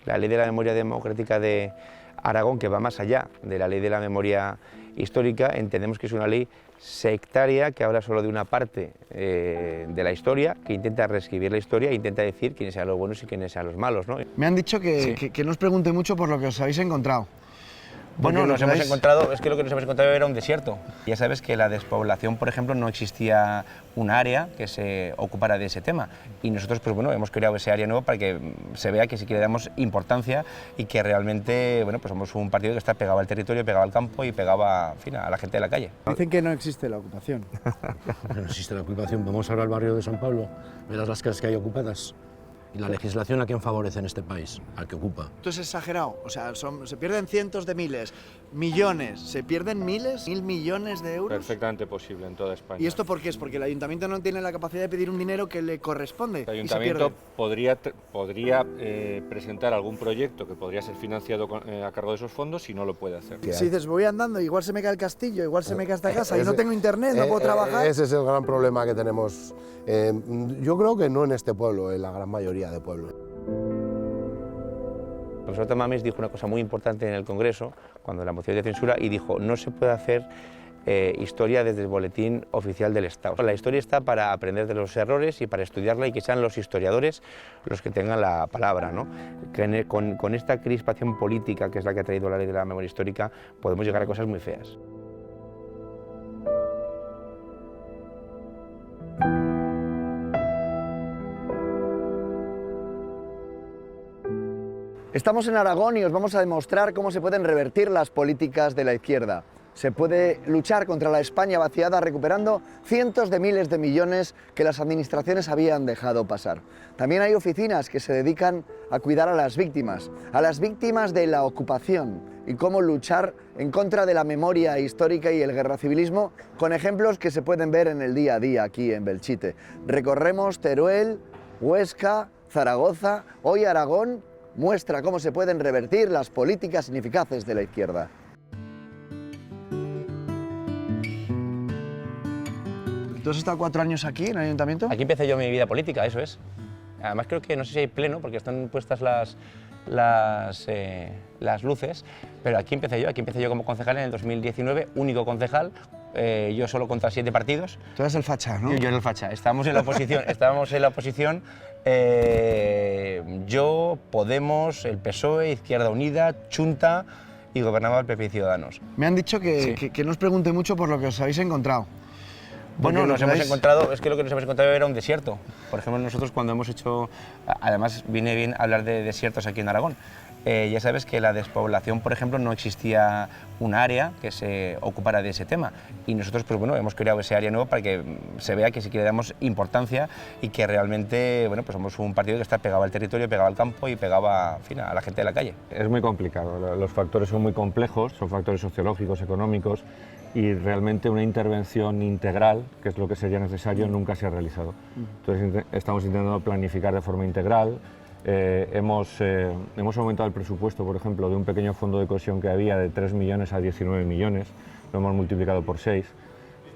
La ley de la memoria democrática de Aragón, que va más allá de la ley de la memoria histórica, entendemos que es una ley sectaria que habla solo de una parte de la historia, que intenta reescribir la historia e intenta decir quiénes sean los buenos y quiénes sean los malos, ¿no? Me han dicho que no os pregunte mucho por lo que os habéis encontrado. Bueno, nos hemos encontrado, es que lo que nos hemos encontrado era un desierto. Ya sabes que la despoblación, por ejemplo, no existía un área que se ocupara de ese tema. Y nosotros, pues bueno, hemos creado ese área nueva para que se vea que sí que le damos importancia y que realmente, bueno, pues somos un partido que está pegado al territorio, pegado al campo y pegado en fin, a la gente de la calle. Dicen que no existe la ocupación. No existe la ocupación. Vamos ahora al barrio de San Pablo, verás las casas que hay ocupadas. ¿Y la legislación a quién favorece en este país? Al que ocupa. Esto es exagerado, o sea, se pierden cientos de miles, millones, se pierden miles, 1.000 millones de euros. Perfectamente posible en toda España. ¿Y esto por qué es? Porque el ayuntamiento no tiene la capacidad de pedir un dinero que le corresponde. El ayuntamiento podría presentar algún proyecto que podría ser financiado a cargo de esos fondos si no lo puede hacer. Si dices, voy andando, igual se me cae el castillo, igual se me cae esta casa y no tengo internet, no puedo trabajar. Ese es el gran problema que tenemos. Yo creo que no en este pueblo, en la gran mayoría de pueblos. El profesor Tamames dijo una cosa muy importante en el Congreso, cuando la moción de censura, y dijo, no se puede hacer historia desde el boletín oficial del Estado. La historia está para aprender de los errores y para estudiarla y que sean los historiadores los que tengan la palabra, ¿no? Con esta crispación política, que es la que ha traído la ley de la memoria histórica, podemos llegar a cosas muy feas. Estamos en Aragón y os vamos a demostrar cómo se pueden revertir las políticas de la izquierda. Se puede luchar contra la España vaciada recuperando cientos de miles de millones que las administraciones habían dejado pasar. También hay oficinas que se dedican a cuidar a las víctimas de la ocupación y cómo luchar en contra de la memoria histórica y el guerracivilismo con ejemplos que se pueden ver en el día a día aquí en Belchite. Recorremos Teruel, Huesca, Zaragoza, hoy Aragón muestra cómo se pueden revertir las políticas ineficaces de la izquierda. ¿Tú has estado 4 años aquí en el ayuntamiento? Aquí empecé yo mi vida política, eso es. Además creo que no sé si hay pleno porque están puestas las luces, pero aquí empecé yo como concejal en el 2019, único concejal, yo solo contra 7 partidos. Tú eres el facha, ¿no? Yo era el facha, estábamos en la oposición, yo, Podemos, el PSOE, Izquierda Unida, Chunta y gobernaba el PP y Ciudadanos. Me han dicho que no os pregunte mucho por lo que os habéis encontrado. Bueno, nos hemos encontrado, es que lo que nos hemos encontrado era un desierto. Por ejemplo, nosotros cuando hemos hecho, además viene bien hablar de desiertos aquí en Aragón. Ya sabes que la despoblación, por ejemplo, no existía un área que se ocupara de ese tema. Y nosotros, pues bueno, hemos creado ese área nueva para que se vea que sí que le damos importancia y que realmente, bueno, pues somos un partido que está pegado al territorio, pegado al campo y pegado en fin, a la gente de la calle. Es muy complicado, los factores son muy complejos, son factores sociológicos, económicos, y realmente una intervención integral, que es lo que sería necesario, nunca se ha realizado. Entonces estamos intentando planificar de forma integral. Hemos aumentado el presupuesto, por ejemplo, de un pequeño fondo de cohesión que había de 3 millones a 19 millones, lo hemos multiplicado por 6.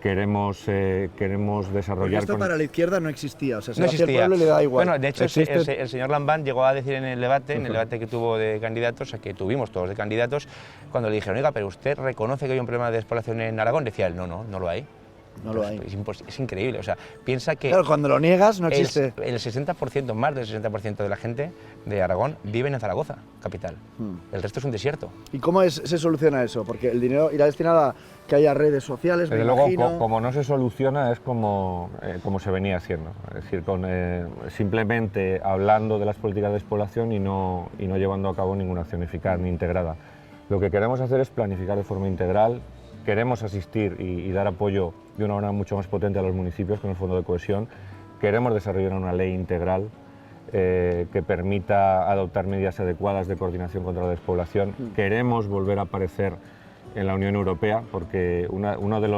Queremos desarrollar... Porque esto para la izquierda no existía, o sea, no existía. El pueblo le da igual. Bueno, de hecho, el señor Lambán llegó a decir en el debate que tuvo de candidatos, o sea, que tuvimos todos de candidatos, cuando le dijeron, oiga, pero usted reconoce que hay un problema de despoblación en Aragón, decía él, no lo hay. No lo hay. Es increíble, o sea, piensa que... Claro, cuando lo niegas no existe. El 60%, más del 60% de la gente de Aragón vive en Zaragoza, capital. El resto es un desierto. ¿Y cómo se soluciona eso? Porque el dinero irá destinado a que haya redes sociales, Desde luego, como no se soluciona, es como se venía haciendo. Es decir, simplemente hablando de las políticas de despoblación y no llevando a cabo ninguna acción eficaz ni integrada. Lo que queremos hacer es planificar de forma integral. Queremos asistir y dar apoyo de una manera mucho más potente a los municipios con el Fondo de Cohesión. Queremos desarrollar una ley integral que permita adoptar medidas adecuadas de coordinación contra la despoblación. Queremos volver a aparecer en la Unión Europea, porque una de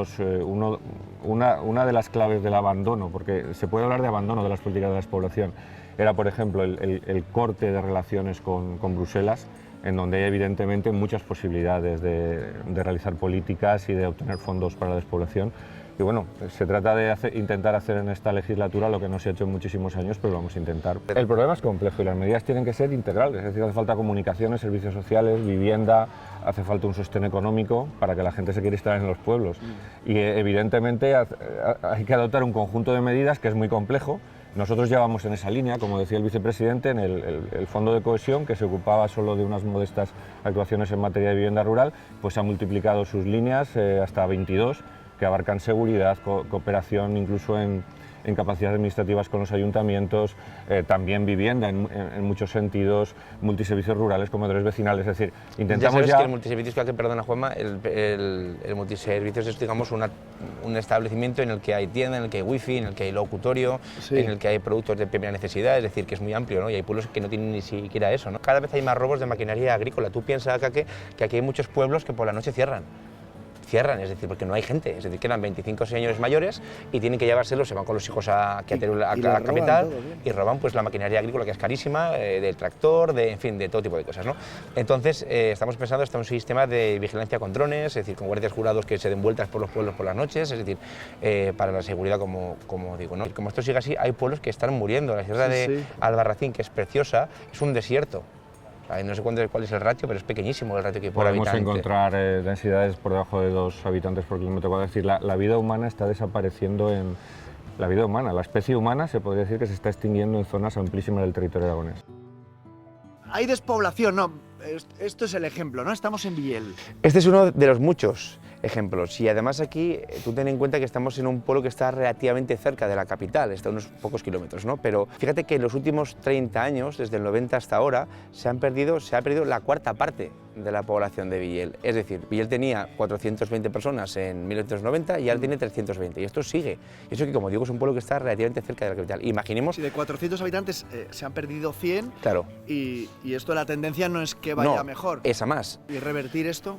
las claves del abandono, porque se puede hablar de abandono de las políticas de la despoblación, era, por ejemplo, el corte de relaciones con Bruselas, en donde hay evidentemente muchas posibilidades de realizar políticas y de obtener fondos para la despoblación, Y bueno, se trata de intentar hacer en esta legislatura lo que no se ha hecho en muchísimos años, pero lo vamos a intentar. El problema es complejo y las medidas tienen que ser integrales, es decir, hace falta comunicaciones, servicios sociales, vivienda, hace falta un sostén económico para que la gente se quiera instalar en los pueblos. Y evidentemente hay que adoptar un conjunto de medidas que es muy complejo. Nosotros ya vamos en esa línea, como decía el vicepresidente, en el Fondo de Cohesión, que se ocupaba solo de unas modestas actuaciones en materia de vivienda rural, pues ha multiplicado sus líneas hasta 22, que abarcan seguridad, cooperación incluso en capacidades administrativas con los ayuntamientos, también vivienda en muchos sentidos, multiservicios rurales, comedores vecinales, es decir, intentamos ya... que el multiservicios, perdona Juanma, el multiservicios es, digamos, un establecimiento en el que hay tienda, en el que hay wifi, en el que hay locutorio, sí, en el que hay productos de primera necesidad, es decir, que es muy amplio, ¿no? Y hay pueblos que no tienen ni siquiera eso, ¿no? Cada vez hay más robos de maquinaria agrícola. Tú piensas, que aquí hay muchos pueblos que por la noche cierran, es decir, porque no hay gente, es decir, quedan 25 señores mayores y tienen que llevárselos, se van con los hijos a la capital y roban pues la maquinaria agrícola, que es carísima, del tractor, en fin, de todo tipo de cosas, ¿no? Entonces, estamos pensando hasta un sistema de vigilancia con drones, es decir, con guardias jurados que se den vueltas por los pueblos por las noches, es decir, para la seguridad, como digo, ¿no? Como esto sigue así, hay pueblos que están muriendo. La ciudad de Albarracín, que es preciosa, es un desierto. No sé cuál es el ratio, pero es pequeñísimo el ratio que hay por habitante. Podemos encontrar densidades por debajo de 2 habitantes por kilómetro cuadrado. Es decir, la vida humana está desapareciendo en... La vida humana, la especie humana se podría decir que se está extinguiendo en zonas amplísimas del territorio aragonés. Hay despoblación, no, esto es el ejemplo, ¿no? Estamos en Villel. Este es uno de los muchos ejemplos y además aquí tú ten en cuenta que estamos en un pueblo que está relativamente cerca de la capital, está a unos pocos kilómetros, ¿no? Pero fíjate que en los últimos 30 años, desde el 90 hasta ahora, se ha perdido la cuarta parte de la población de Villel. Es decir, Villel tenía 420 personas en 1990 y ahora tiene 320 y esto sigue. Y eso que, como digo, es un pueblo que está relativamente cerca de la capital. Imaginemos... Si de 400 habitantes se han perdido 100, claro, y esto, la tendencia no es que vaya mejor. Es a más. ¿Y revertir esto?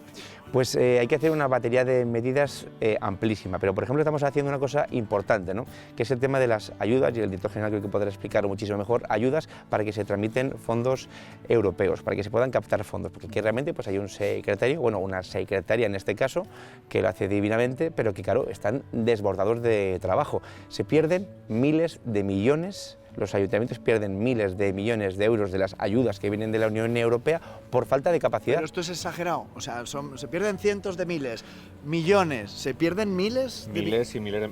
Pues hay que hacer una batería de medidas amplísima, pero por ejemplo estamos haciendo una cosa importante, ¿no? Que es el tema de las ayudas, y el director general creo que podrá explicarlo muchísimo mejor, ayudas para que se tramiten fondos europeos, para que se puedan captar fondos, porque aquí realmente pues hay un secretario, bueno, una secretaria en este caso, que lo hace divinamente, pero que claro, están desbordados de trabajo. Se pierden miles de millones. Los ayuntamientos pierden miles de millones de euros de las ayudas que vienen de la Unión Europea por falta de capacidad. Pero esto es exagerado, o sea, se pierden cientos de miles, millones, ¿se pierden miles? Miles y miles,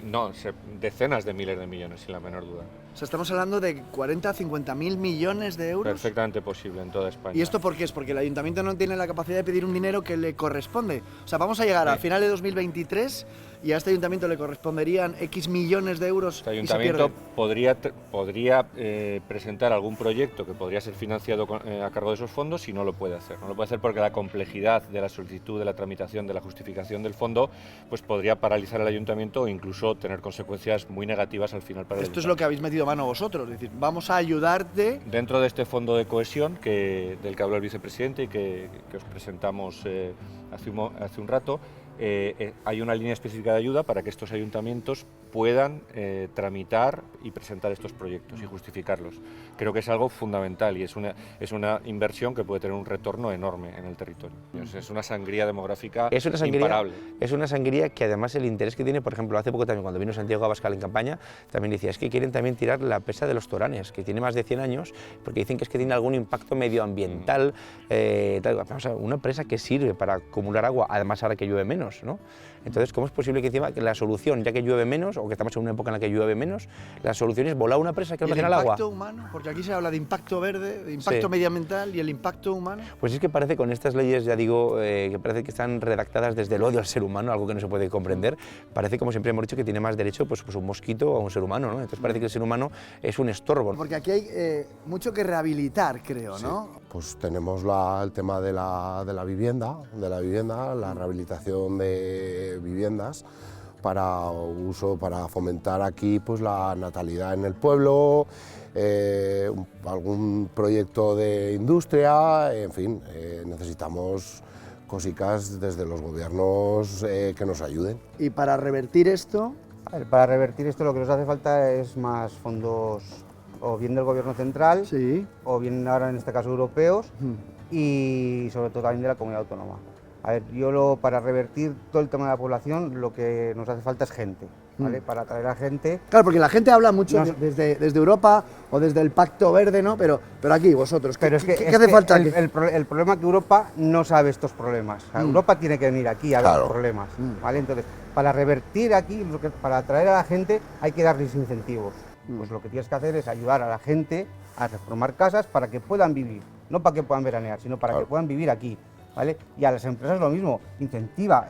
decenas de miles de millones, sin la menor duda. O sea, estamos hablando de 40, 50 mil millones de euros. Perfectamente posible en toda España. ¿Y esto por qué es? Porque el ayuntamiento no tiene la capacidad de pedir un dinero que le corresponde. O sea, vamos a llegar a final de 2023 y a este ayuntamiento le corresponderían X millones de euros. Este ayuntamiento podría presentar algún proyecto que podría ser financiado a cargo de esos fondos y no lo puede hacer. No lo puede hacer porque la complejidad de la solicitud, de la tramitación, de la justificación del fondo, pues podría paralizar al ayuntamiento o incluso tener consecuencias muy negativas al final para el ayuntamiento. Esto es lo que habéis metido mano vosotros, es decir, vamos a ayudarte. Dentro de este fondo de cohesión del que habló el vicepresidente y que os presentamos hace un rato, hay una línea específica de ayuda para que estos ayuntamientos puedan tramitar y presentar estos proyectos y justificarlos. Creo que es algo fundamental y es una inversión que puede tener un retorno enorme en el territorio. Es una sangría demográfica imparable. Es una sangría que además el interés que tiene, por ejemplo, hace poco también cuando vino Santiago Abascal en campaña, también decía, es que quieren también tirar la presa de los Toranes, que tiene más de 100 años, porque dicen que es que tiene algún impacto medioambiental, una presa que sirve para acumular agua, además ahora que llueve menos, ¿no? Entonces, ¿cómo es posible que encima que la solución, ya que llueve menos, o que estamos en una época en la que llueve menos, la solución es volar una presa que almacena el agua? ¿Y el impacto humano? Porque aquí se habla de impacto verde, de impacto medioambiental, y el impacto humano. Pues es que parece con estas leyes, ya digo, que parece que están redactadas desde el odio al ser humano, algo que no se puede comprender. Parece, como siempre hemos dicho, que tiene más derecho pues un mosquito a un ser humano, ¿no? Entonces parece que el ser humano es un estorbo. Porque aquí hay mucho que rehabilitar, creo, ¿no? Sí. Pues tenemos el tema de la vivienda, la rehabilitación de viviendas para fomentar aquí pues la natalidad en el pueblo, algún proyecto de industria, en fin, necesitamos cositas desde los gobiernos que nos ayuden. Y para revertir esto... A ver, para revertir esto lo que nos hace falta es más fondos, o bien del gobierno central, sí, o bien ahora en este caso europeos, y sobre todo también de la comunidad autónoma. A ver, para revertir todo el tema de la población, lo que nos hace falta es gente, ¿vale? Para atraer a gente. Claro, porque la gente habla mucho No, desde Europa o desde el Pacto Verde, ¿no? Pero aquí, vosotros, ¿qué hace falta? El problema es que Europa no sabe estos problemas. O sea, Europa tiene que venir aquí a ver los problemas, ¿vale? Entonces, para revertir aquí, para atraer a la gente, hay que darles incentivos. Pues lo que tienes que hacer es ayudar a la gente a reformar casas para que puedan vivir, no para que puedan veranear, sino para que puedan vivir aquí, ¿vale? Y a las empresas lo mismo, incentiva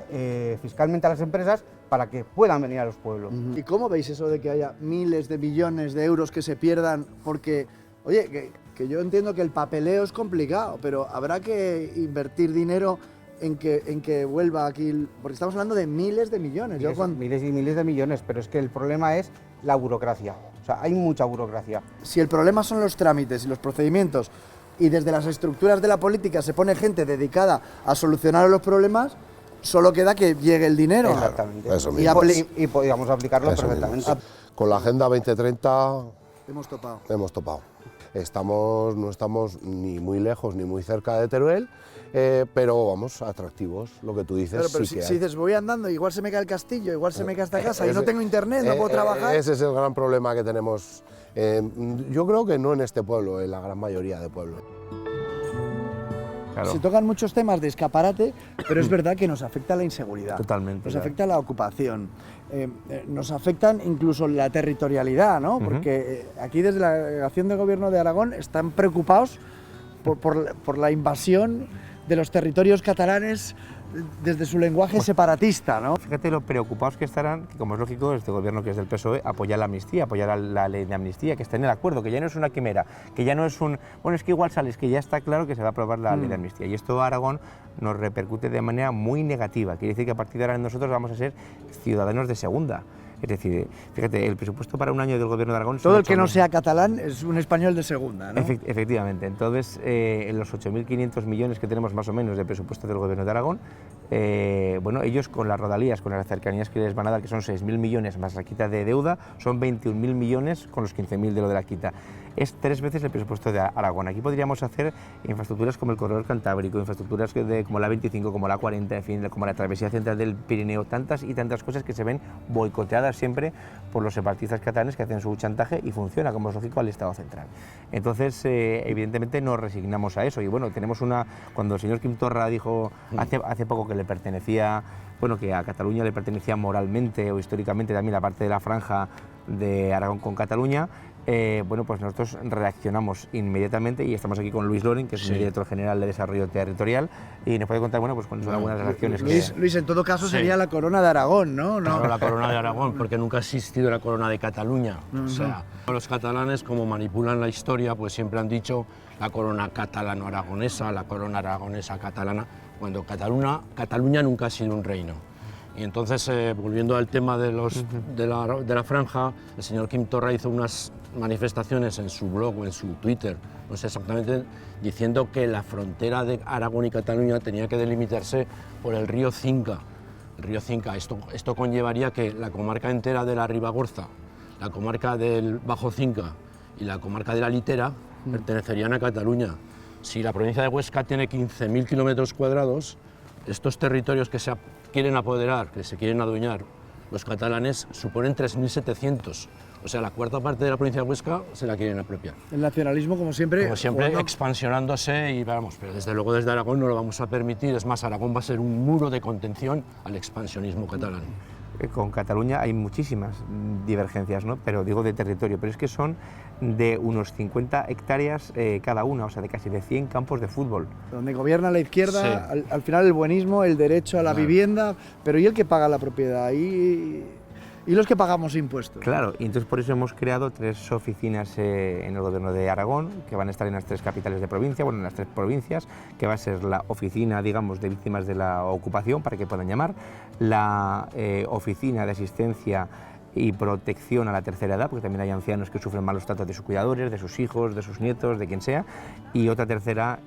fiscalmente a las empresas para que puedan venir a los pueblos. ¿Y cómo veis eso de que haya miles de millones de euros que se pierdan? Porque, oye, que yo entiendo que el papeleo es complicado, pero habrá que invertir dinero en que vuelva aquí, porque estamos hablando de miles de millones. Miles y miles de millones, pero es que el problema es la burocracia. O sea, hay mucha burocracia. Si el problema son los trámites y los procedimientos, y desde las estructuras de la política se pone gente dedicada a solucionar los problemas, solo queda que llegue el dinero. Exactamente. Eso mismo. Y podríamos aplicarlo Eso perfectamente. mismo. Con la Agenda 2030 Hemos topado. hemos topado. No estamos ni muy lejos ni muy cerca de Teruel, pero vamos, atractivos, lo que tú dices. Claro, pero sí que si hay. dices, voy andando, igual se me cae el castillo, igual se me cae esta casa, y no tengo internet, no puedo trabajar. Ese es el gran problema que tenemos. Yo creo que no en este pueblo, en la gran mayoría de pueblos. Claro. Se tocan muchos temas de escaparate, pero es verdad que nos afecta la inseguridad. Totalmente, Nos claro. afecta la ocupación. Nos afectan incluso la territorialidad, ¿no? Porque aquí desde la delegación de gobierno de Aragón están preocupados por la invasión de los territorios catalanes desde su lenguaje separatista, ¿no? Fíjate lo preocupados que estarán, que como es lógico, este gobierno que es del PSOE apoya la amnistía, apoyar la ley de amnistía, que está en el acuerdo, que ya no es una quimera, que ya no es un... Bueno, es que igual sales, que ya está claro que se va a aprobar la ley de amnistía. Y esto a Aragón nos repercute de manera muy negativa. Quiere decir que a partir de ahora nosotros vamos a ser ciudadanos de segunda. Es decir, fíjate, el presupuesto para un año del gobierno de Aragón... Todo el que no sea catalán es un español de segunda, ¿no? Efectivamente. Entonces, en los 8.500 millones que tenemos más o menos de presupuesto del gobierno de Aragón, bueno, ellos con las rodalías, con las cercanías que les van a dar, que son 6.000 millones más la quita de deuda, son 21.000 millones con los 15.000 de lo de la quita. Es 3 veces el presupuesto de Aragón. Aquí podríamos hacer infraestructuras como el corredor cantábrico, infraestructuras como la 25, como la 40, en fin, como la travesía central del Pirineo, tantas y tantas cosas que se ven boicoteadas siempre por los separatistas catalanes que hacen su chantaje y funciona, como es lógico, al Estado central. Entonces, evidentemente nos resignamos a eso y bueno, tenemos cuando el señor Quim Torra dijo hace poco que le pertenecía, bueno, que a Cataluña le pertenecía moralmente o históricamente también la parte de la franja de Aragón con Cataluña, bueno, pues nosotros reaccionamos inmediatamente y estamos aquí con Luis Loren, que es el director general de Desarrollo Territorial, y nos puede contar, bueno, pues cuáles son algunas de las acciones Luis, en todo caso sería la corona de Aragón, ¿no? Claro, la corona de Aragón, porque nunca ha existido la corona de Cataluña. O sea, los catalanes, como manipulan la historia, pues siempre han dicho la corona catalano-aragonesa, la corona aragonesa catalana, cuando Cataluña nunca ha sido un reino. Y entonces, volviendo al tema de la franja, el señor Quim Torra hizo unas manifestaciones en su blog o en su Twitter, no sé exactamente, diciendo que la frontera de Aragón y Cataluña tenía que delimitarse por el río Cinca. El río Cinca, esto conllevaría que la comarca entera de la Ribagorza, la comarca del Bajo Cinca y la comarca de la Litera pertenecerían a Cataluña. Si la provincia de Huesca tiene 15.000 kilómetros cuadrados, estos territorios que se quieren apoderar, que se quieren adueñar los catalanes, suponen 3.700. O sea, la cuarta parte de la provincia de Huesca se la quieren apropiar. El nacionalismo, como siempre, expansionándose y vamos, pero desde luego desde Aragón no lo vamos a permitir. Es más, Aragón va a ser un muro de contención al expansionismo catalán. Con Cataluña hay muchísimas divergencias, ¿no? Pero digo de territorio, pero es que son de unos 50 hectáreas cada una, o sea, de casi de 100 campos de fútbol. Donde gobierna la izquierda, al final el buenismo, el derecho a la vivienda, pero ¿y el que paga la propiedad? ¿Y los que pagamos impuestos? Claro, y entonces por eso hemos creado 3 oficinas en el gobierno de Aragón, que van a estar en las 3 capitales de provincia, bueno, en las 3 provincias, que va a ser la oficina, digamos, de víctimas de la ocupación, para que puedan llamar, la oficina de asistencia y protección a la tercera edad, porque también hay ancianos que sufren malos tratos de sus cuidadores, de sus hijos, de sus nietos, de quien sea, y otra tercera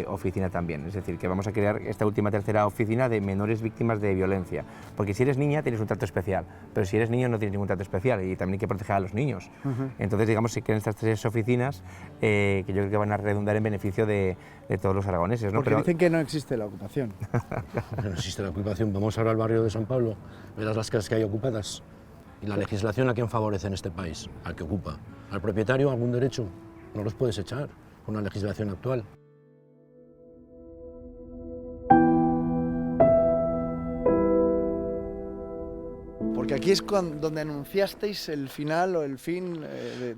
oficina también. Es decir, que vamos a crear esta última tercera oficina de menores víctimas de violencia, porque si eres niña tienes un trato especial, pero si eres niño no tienes ningún trato especial y también hay que proteger a los niños. Entonces, digamos, se crean estas 3 oficinas que yo creo que van a redundar en beneficio de todos los aragoneses, ¿no? Porque Pero dicen que no existe la ocupación. No existe la ocupación. Vamos ahora al barrio de San Pablo, verás las casas que hay ocupadas. ¿Y la legislación a quién favorece en este país? Al que ocupa. ¿Al propietario algún derecho? No los puedes echar con la legislación actual. Porque aquí es donde anunciasteis el final o el fin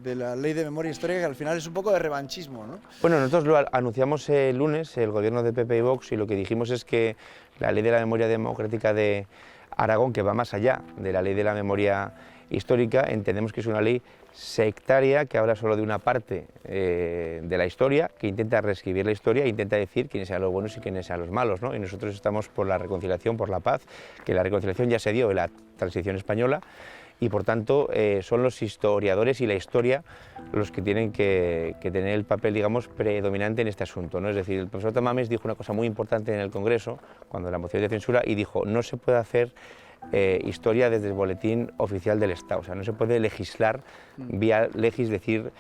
de la ley de memoria histórica, que al final es un poco de revanchismo, ¿no? bueno, nosotros lo anunciamos el lunes, el gobierno de PP y Vox, y lo que dijimos es que la ley de la memoria democrática de Aragón, que va más allá de la ley de la memoria histórica, entendemos que es una ley sectaria que habla solo de una parte de la historia, que intenta reescribir la historia e intenta decir quiénes sean los buenos y quiénes sean los malos, ¿no? Y nosotros estamos por la reconciliación, por la paz, que la reconciliación ya se dio en la transición española, y por tanto son los historiadores y la historia los que tienen que tener el papel, digamos, predominante en este asunto, ¿no? Es decir, el profesor Tamames dijo una cosa muy importante en el Congreso, cuando la moción de censura, y dijo, no se puede hacer historia desde el boletín oficial del Estado, o sea, no se puede legislar vía legis, decir,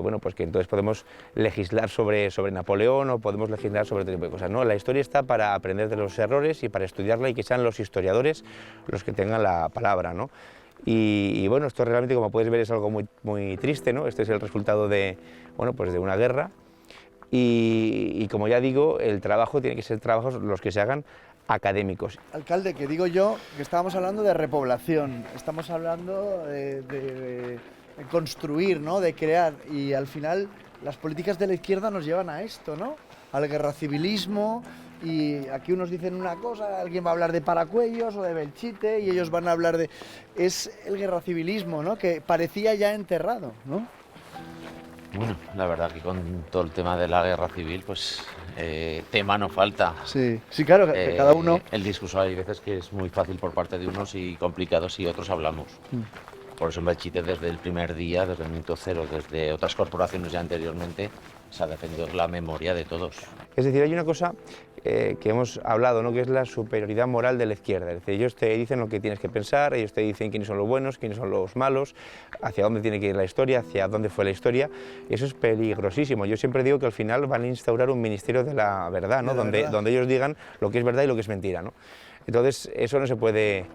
bueno, pues que entonces podemos legislar sobre Napoleón o podemos legislar sobre otro tipo de cosas, ¿no? La historia está para aprender de los errores y para estudiarla y que sean los historiadores los que tengan la palabra, ¿no? Y bueno, esto realmente, como puedes ver, es algo muy triste, ¿no? Este es el resultado de, bueno, pues de una guerra y como ya digo, el trabajo tiene que ser trabajos los que se hagan académicos. Alcalde, que digo yo que estábamos hablando de repoblación, estamos hablando de construir, ¿no? De crear, y al final las políticas de la izquierda nos llevan a esto, ¿no? Al guerracivilismo, y aquí unos dicen una cosa, alguien va a hablar de Paracuellos o de Belchite y ellos van a hablar de... Es el guerracivilismo, ¿no? Que parecía ya enterrado, ¿no? Bueno, la verdad que con todo el tema de la guerra civil, pues tema no falta. Sí, sí, claro, que cada uno... El discurso hay veces que es muy fácil por parte de unos y complicado si otros hablamos. Por eso en Belchite desde el primer día, desde el minuto cero, desde otras corporaciones ya anteriormente, se ha defendido la memoria de todos. Es decir, hay una cosa que hemos hablado, ¿no? Que es la superioridad moral de la izquierda. Es decir, ellos te dicen lo que tienes que pensar, ellos te dicen quiénes son los buenos, quiénes son los malos, hacia dónde tiene que ir la historia, hacia dónde fue la historia. Eso es peligrosísimo. Yo siempre digo que al final van a instaurar un ministerio de la verdad, ¿no? Donde ellos digan lo que es verdad y lo que es mentira, ¿no? Entonces, eso no se puede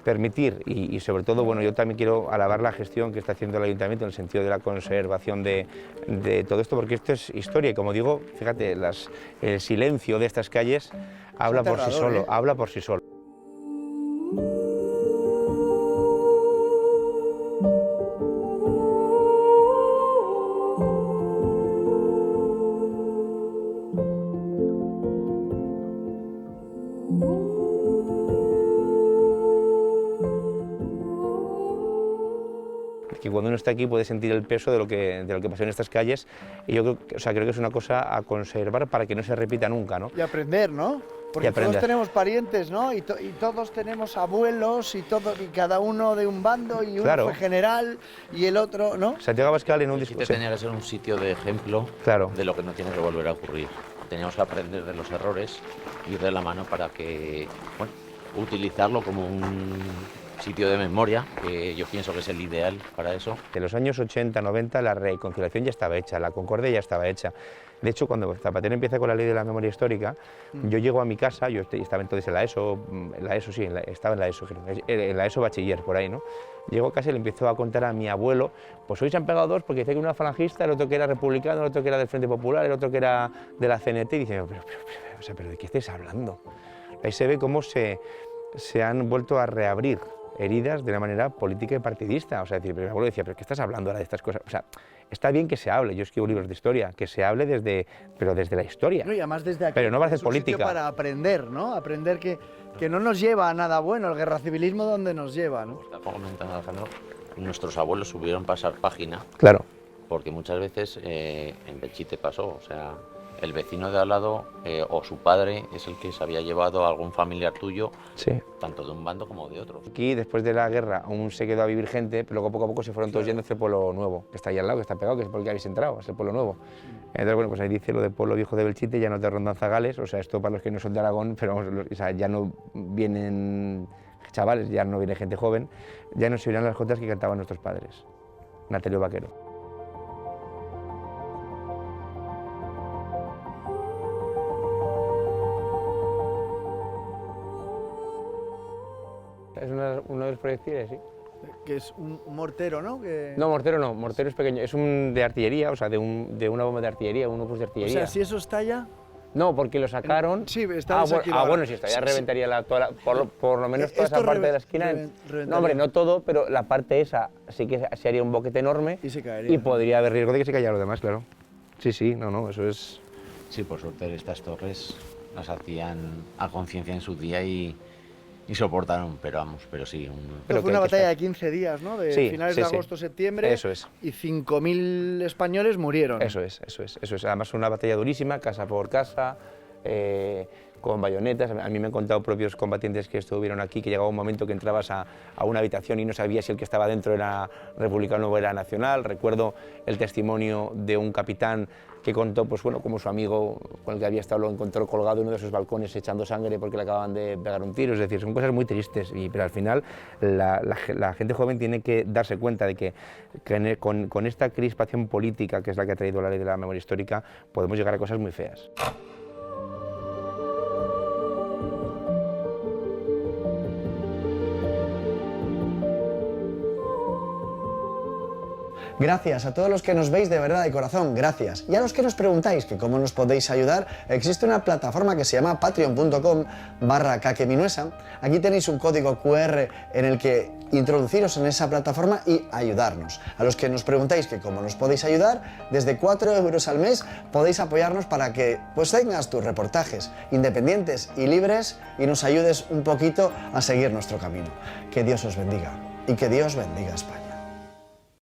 permitir y sobre todo, bueno, yo también quiero alabar la gestión que está haciendo el Ayuntamiento en el sentido de la conservación de todo esto, porque esto es historia y como digo, fíjate, el silencio de estas calles habla por sí solo, habla por sí solo. Que cuando uno está aquí puede sentir el peso de lo que pasó en estas calles y yo creo, creo que es una cosa a conservar para que no se repita nunca, ¿no? Y aprender, ¿no? Porque todos tenemos parientes, ¿no? Y todos tenemos abuelos y cada uno de un bando y uno fue general y el otro, ¿no? Santiago Abascal en un discurso tenía que ser un sitio de ejemplo de lo que no tiene que volver a ocurrir. Teníamos que aprender de los errores, ir de la mano para que, bueno, utilizarlo como un sitio de memoria, que yo pienso que es el ideal para eso. En los años 80, 90 la reconciliación ya estaba hecha, la concordia ya estaba hecha. De hecho, cuando Zapatero empieza con la ley de la memoria histórica, yo llego a mi casa, yo estaba entonces en la ESO sí, estaba en la ESO bachiller, por ahí, ¿no? Llego a casa y le empiezo a contar a mi abuelo, pues hoy se han pegado dos porque dice que uno era falangista, el otro que era republicano, el otro que era del Frente Popular, el otro que era de la CNT, y dice, pero ¿de qué estáis hablando? Ahí se ve cómo se han vuelto a reabrir heridas de una manera política y partidista. O sea, decir, mi abuelo decía, ¿pero qué estás hablando ahora de estas cosas? O sea, está bien que se hable, yo escribo libros de historia, que se hable desde la historia. No, y además desde aquí, pero no va a hacer política. Para aprender, ¿no? Aprender que no nos lleva a nada bueno, el guerracivilismo donde nos lleva, ¿no? Está comentando Alejandro, nuestros abuelos subieron pasar página. Claro. Porque muchas veces en Belchite pasó, o sea, el vecino de al lado o su padre es el que se había llevado a algún familiar tuyo, Sí. tanto de un bando como de otro. Aquí, después de la guerra, aún se quedó a vivir gente, pero luego poco a poco se fueron todos yendo hacia el pueblo nuevo, que está ahí al lado, que está pegado, que es por el que habéis entrado, es el pueblo nuevo. Entonces, bueno, pues ahí dice lo del pueblo viejo de Belchite, ya no te rondan zagales, o sea, esto para los que no son de Aragón, pero vamos, o sea, ya no vienen chavales, ya no viene gente joven, ya no se oirán las jotas que cantaban nuestros padres. Natalio Vaquero. Es uno de los proyectiles, sí. Que es un mortero, ¿no? No, mortero es pequeño, es un de artillería, o sea, de una bomba de artillería, un opus de O artillería. sea, si eso estalla... No, porque lo sacaron... Sí, está desactivado. Bueno, si estaría reventaría por lo menos toda esa parte de la esquina. Reventaría. No, hombre, no todo, pero la parte esa sí que se haría un boquete enorme Y se caería. y podría haber riesgo de que se cayera lo demás, claro. Sí, sí, no, eso es... Sí, por suerte estas torres las hacían a conciencia en su día y soportaron, pero sí. Pero fue una batalla de 15 días, ¿no? De Sí, finales sí, de sí. agosto, septiembre. Eso es. Y 5.000 españoles murieron. Eso es. Además una batalla durísima, casa por casa, con bayonetas. A mí me han contado propios combatientes que estuvieron aquí, que llegaba un momento que entrabas a una habitación y no sabías si el que estaba dentro era republicano o era nacional. Recuerdo el testimonio de un capitán que contó, pues bueno, como su amigo con el que había estado lo encontró colgado en uno de sus balcones echando sangre porque le acababan de pegar un tiro. Es decir, son cosas muy tristes, pero al final la gente joven tiene que darse cuenta de que con esta crispación política, que es la que ha traído la ley de la memoria histórica, podemos llegar a cosas muy feas. Gracias a todos los que nos veis de verdad de corazón, gracias. Y a los que nos preguntáis que cómo nos podéis ayudar, existe una plataforma que se llama patreon.com/kakeminuesa. Aquí tenéis un código QR en el que introduciros en esa plataforma y ayudarnos. A los que nos preguntáis que cómo nos podéis ayudar, desde 4 euros al mes podéis apoyarnos para que pues tengas tus reportajes independientes y libres y nos ayudes un poquito a seguir nuestro camino. Que Dios os bendiga y que Dios bendiga a España.